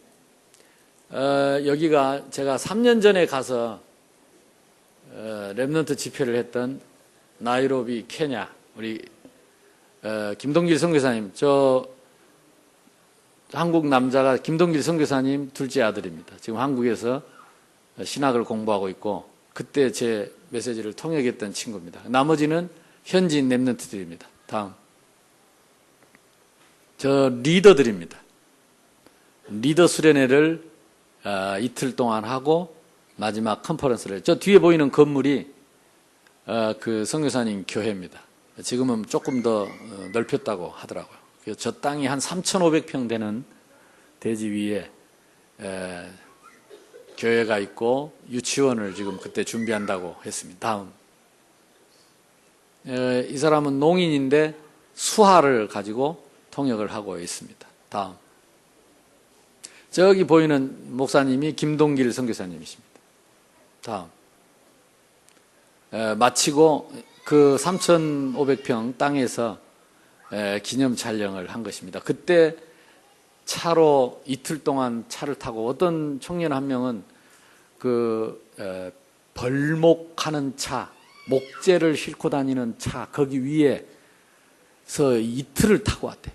여기가 제가 3년 전에 가서 렘넌트 집회를 했던 나이로비, 케냐, 우리 김동길 선교사님, 저 한국 남자가 김동길 선교사님 둘째 아들입니다. 지금 한국에서 신학을 공부하고 있고 그때 제 메시지를 통역했던 친구입니다. 나머지는 현지인 렘넌트들입니다. 다음, 저 리더들입니다. 리더 수련회를 이틀 동안 하고 마지막 컨퍼런스를 했죠. 저 뒤에 보이는 건물이 그 선교사님 교회입니다. 지금은 조금 더 넓혔다고 하더라고요. 저 땅이 한 3,500평 되는 대지 위에 교회가 있고 유치원을 지금 그때 준비한다고 했습니다. 다음, 이 사람은 농인인데 수화를 가지고 통역을 하고 있습니다. 다음, 저기 보이는 목사님이 김동길 선교사님이십니다. 다음, 마치고 그 3,500평 땅에서 기념 촬영을 한 것입니다. 그때 차로 이틀 동안 차를 타고 어떤 청년 한 명은 그 벌목하는 차, 목재를 싣고 다니는 차 거기 위에서 이틀을 타고 왔대.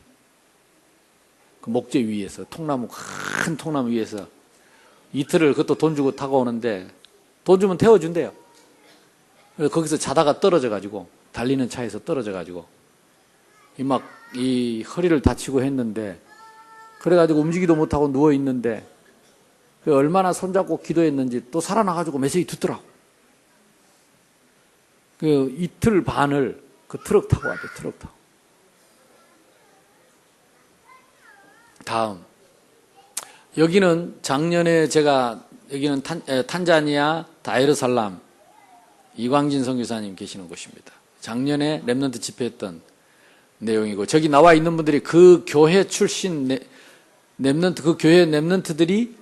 그 목재 위에서 큰 통나무 위에서 이틀을 그것도 돈 주고 타고 오는데 돈 주면 태워준대요. 그래서 거기서 자다가 떨어져가지고 달리는 차에서 떨어져가지고 이 허리를 다치고 했는데 그래가지고 움직이도 못하고 누워있는데 얼마나 손잡고 기도했는지 또 살아나가지고 메시지 듣더라고. 그 이틀 반을 그 트럭 타고 왔대. 트럭 타고. 다음, 여기는 작년에 여기는 탄자니아 다르살람 이광진 선교사님 계시는 곳입니다. 작년에 렘넌트 집회했던 내용이고 저기 나와 있는 분들이 그 교회 출신 그 교회 렘넌트들이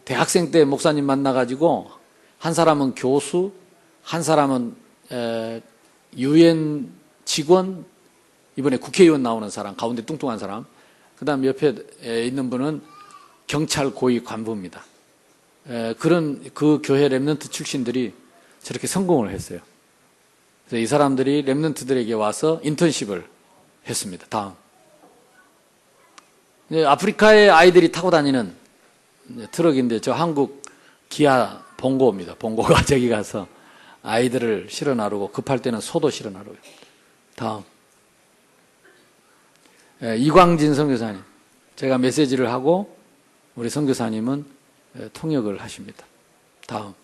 대학생 때 목사님 만나가지고 한 사람은 교수, 한 사람은 유엔 직원, 이번에 국회의원 나오는 사람, 가운데 뚱뚱한 사람, 그 다음 옆에 있는 분은 경찰 고위 간부입니다. 그런 그 교회 렘넌트 출신들이 저렇게 성공을 했어요. 그래서 이 사람들이 렘넌트들에게 와서 인턴십을 했습니다. 다음, 아프리카의 아이들이 타고 다니는 트럭인데 저 한국 기아 봉고입니다. 봉고가 저기 가서 아이들을 실어 나르고 급할 때는 소도 실어 나르고요. 다음, 이광진 선교사님, 제가 메시지를 하고 우리 선교사님은 통역을 하십니다. 다음,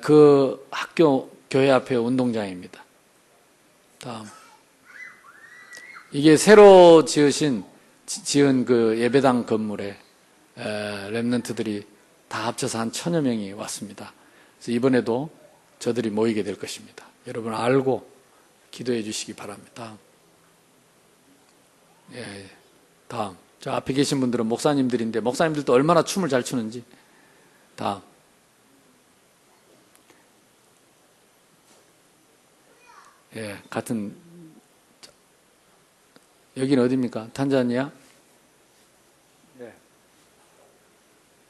그 학교 교회 앞에 운동장입니다. 다음, 이게 새로 지은 그 예배당 건물에 렘넌트들이 다 합쳐서 한 1,000여 명이 왔습니다. 그래서 이번에도 저들이 모이게 될 것입니다. 여러분 알고 기도해 주시기 바랍니다. 다음, 저 앞에 계신 분들은 목사님들인데 목사님들도 얼마나 춤을 잘 추는지. 다음, 같은, 여기는 어디입니까? 탄자니아?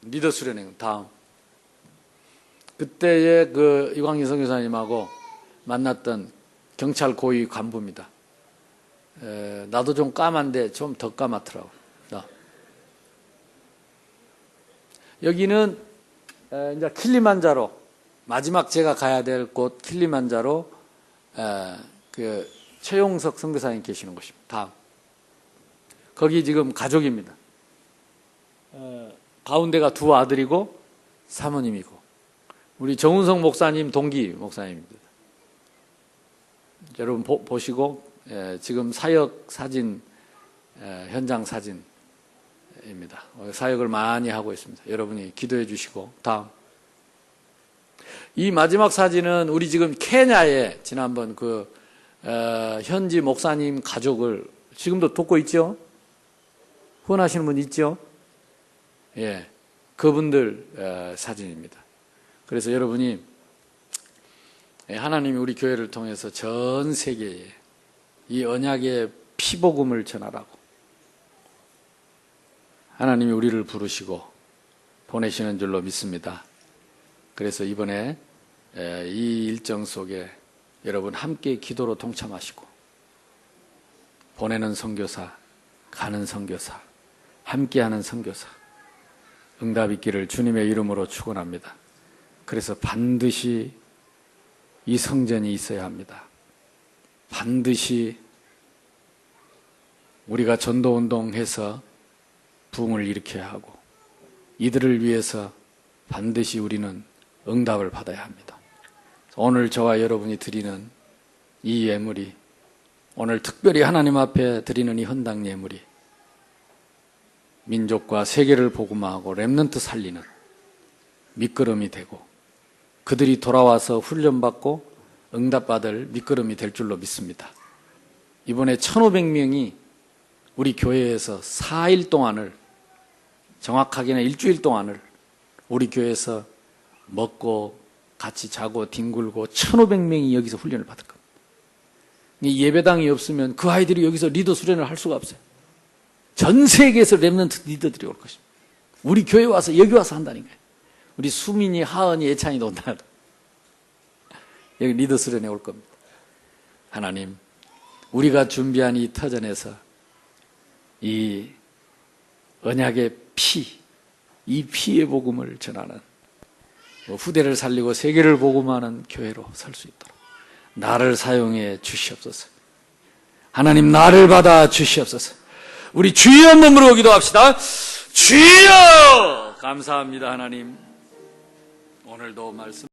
리더 수련회. 다음, 그때의 그 이광진 선교사님하고 만났던 경찰 고위 간부입니다. 나도 좀 까만데 좀 더 까맣더라고. 여기는 이제 킬리만자로, 마지막 제가 가야 될 곳 킬리만자로 그 최용석 선교사님 계시는 곳입니다. 다음, 거기 지금 가족입니다. 가운데가 두 아들이고 사모님이고 우리 정운성 목사님 동기 목사님입니다. 여러분 보시고 지금 사역 사진, 현장 사진 교회입니다. 사역을 많이 하고 있습니다. 여러분이 기도해 주시고. 다음. 이 마지막 사진은 우리 지금 케냐에 지난번 현지 목사님 가족을 지금도 돕고 있죠? 후원하시는 분 있죠? 예. 그분들 사진입니다. 그래서 여러분이 하나님이 우리 교회를 통해서 전 세계에 이 언약의 피복음을 전하라고 하나님이 우리를 부르시고 보내시는 줄로 믿습니다. 그래서 이번에 이 일정 속에 여러분 함께 기도로 동참하시고 보내는 선교사, 가는 선교사, 함께하는 선교사 응답 있기를 주님의 이름으로 축원합니다. 그래서 반드시 이 성전이 있어야 합니다. 반드시 우리가 전도운동해서 부흥을 일으켜야 하고 이들을 위해서 반드시 우리는 응답을 받아야 합니다. 오늘 저와 여러분이 드리는 이 예물이, 오늘 특별히 하나님 앞에 드리는 이 헌당 예물이 민족과 세계를 복음화하고 렘넌트 살리는 밑거름이 되고 그들이 돌아와서 훈련받고 응답받을 밑거름이 될 줄로 믿습니다. 이번에 1,500명이 우리 교회에서 4일 동안을, 정확하게는 일주일 동안을 우리 교회에서 먹고 같이 자고 뒹굴고 1,500명이 여기서 훈련을 받을 겁니다. 예배당이 없으면 그 아이들이 여기서 리더 수련을 할 수가 없어요. 전 세계에서 렘넌트 리더들이 올 것입니다. 우리 교회 와서 여기 와서 한다는 거예요. 우리 수민이, 하은이, 예찬이 온다. 여기 리더 수련회 올 겁니다. 하나님, 우리가 준비한 이 터전에서 이 언약의 피, 이 피의 복음을 전하는 후대를 살리고 세계를 복음하는 교회로 설 수 있도록 나를 사용해 주시옵소서. 하나님, 나를 받아 주시옵소서. 우리 주여 몸으로 기도합시다. 주여! 감사합니다, 하나님. 오늘도 말씀